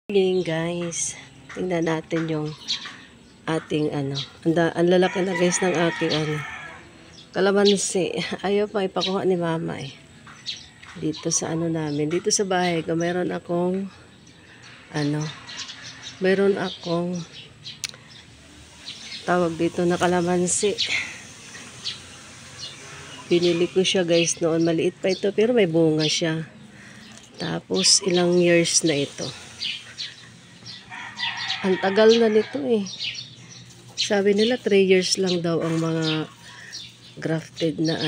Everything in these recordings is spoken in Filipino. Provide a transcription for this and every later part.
Morning guys, tingnan natin yung ating ang lalaki na guys ng aking kalamansi. Ayaw pa ipakuha ni mama dito sa namin, dito sa bahay ko. Meron akong tawag dito na kalamansi. Pinili ko siya guys noon, maliit pa ito pero may bunga siya. Tapos ilang years na ito. Ang tagal na nito Sabi nila 3 years lang daw ang mga grafted na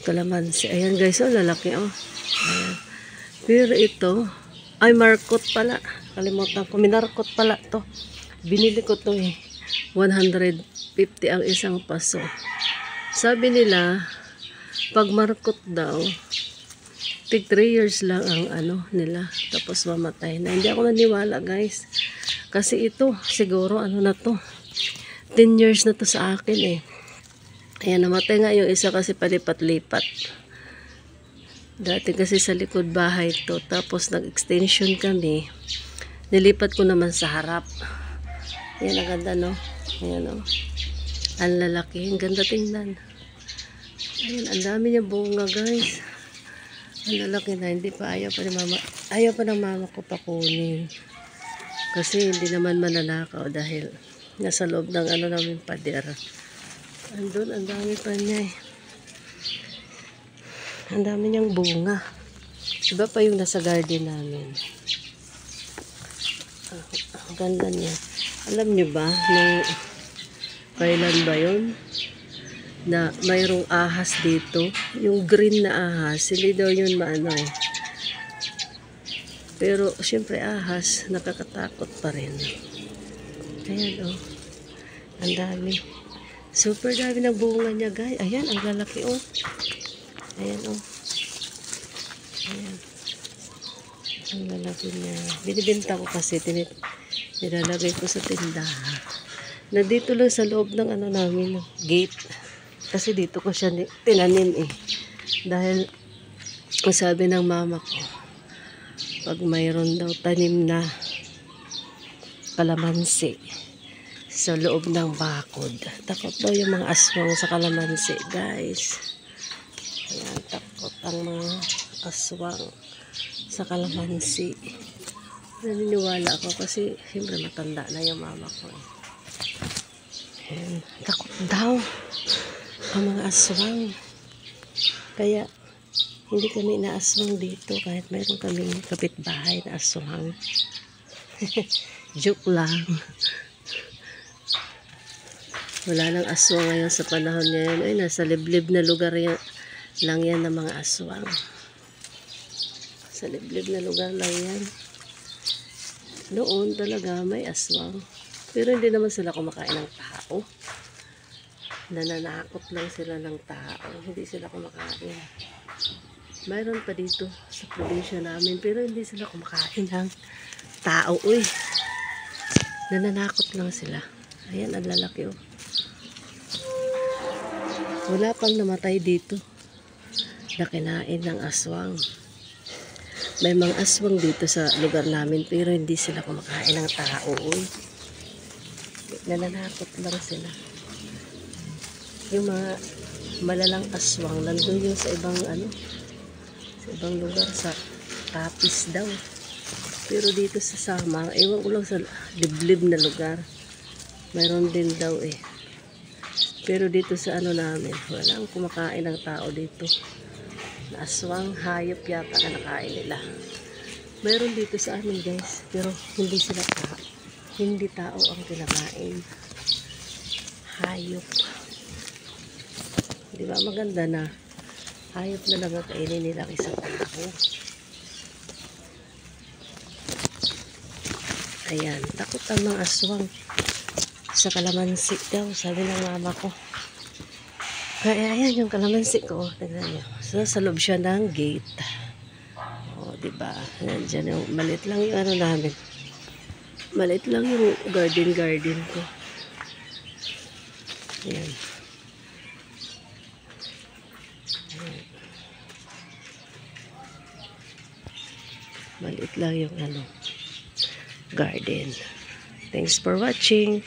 kalamansi. Ayan guys, lalaki Ayan. Pero ito, ay markot pala. Kalimutan ko, minarkot pala to. Binili ko to 150 ang isang paso. Sabi nila, pag markot daw, 3 years lang ang nila, tapos mamatay na. Hindi ako naniwala guys, kasi ito siguro na to 10 years na to sa akin Ayan, namatay nga yung isa kasi palipat-lipat. Dati kasi sa likod bahay to, tapos nag-extension kami, nilipat ko naman sa harap. Ayan, ang ganda no. Ayan ang lalaki, ang ganda tingnan. Ayan, ang dami niya bunga guys. Ang lalaki na, hindi pa ayaw pa ng mama ko pakunin. Kasi hindi naman mananakaw dahil nasa loob ng namin pader. Andun, ang dami pa niya Ang dami niyang bunga. Iba pa yung nasa garden namin. Ang ganda niya. Alam niyo ba, nung kailan ba yun? Na mayroong ahas dito, yung green na ahas, hindi daw yun pero syempre ahas, nakakatakot pa rin. Ayan ang dami, super dami ng bunga niya guys. Ayan, ang lalaki ayan ayan, ang lalaki niya. Binibenta ko kasi, nilalagay ko sa tindahan. Na dito lang sa loob ng namin, gate. Kasi dito ko siya tinanim Dahil sabi ng mama ko, pag mayroon daw tanim na kalamansi sa loob ng bakod, takot daw yung mga aswang sa kalamansi guys. Ayan, takot ang mga aswang sa kalamansi. Naniniwala ako kasi siyempre matanda na yung mama ko Ayan, takot daw ang mga aswang. Kaya hindi kami naaswang dito kahit mayroon kaming kapitbahay na aswang. Joke lang. Wala nang aswang ngayon sa panahon ngayon. Ay, nasa liblib na lugar lang yan ng mga aswang. Sa liblib na lugar lang yan. Noon talaga may aswang. Pero hindi naman sila kumakain ng tao. Nananakot lang sila ng tao, hindi sila kumakain. Mayroon pa dito sa probinsya namin, pero hindi sila kumakain ng tao. Nananakot lang sila. Ayan, ang lalaki Wala pang namatay dito na kinain ng aswang. May mga aswang dito sa lugar namin, pero hindi sila kumakain ng tao. Nananakot lang sila. Yung mga malalang aswang nandun yung sa ibang sa ibang lugar, sa Capiz daw. Pero dito sa Samar, ewan ko lang sa liblib na lugar, mayroon din daw pero dito sa namin, walang kumakain ng tao dito na aswang. Hayop yata na nakain nila. Mayroon dito sa amin guys, pero hindi sila hindi tao ang kinakain, hayop. Diba maganda na hayop na lang ang kainin nila kaysa tao. Ayan, takot ang mga aswang sa kalamansi daw, sabi ng mama ko. Kaya ayan yung kalamansi ko, tignan nyo. So, sa loob siya ng gate. Diba? Nandiyan yung maliit lang yung namin. Maliit lang yung garden ko. Ayan. Maliit lang yung garden. Thanks for watching.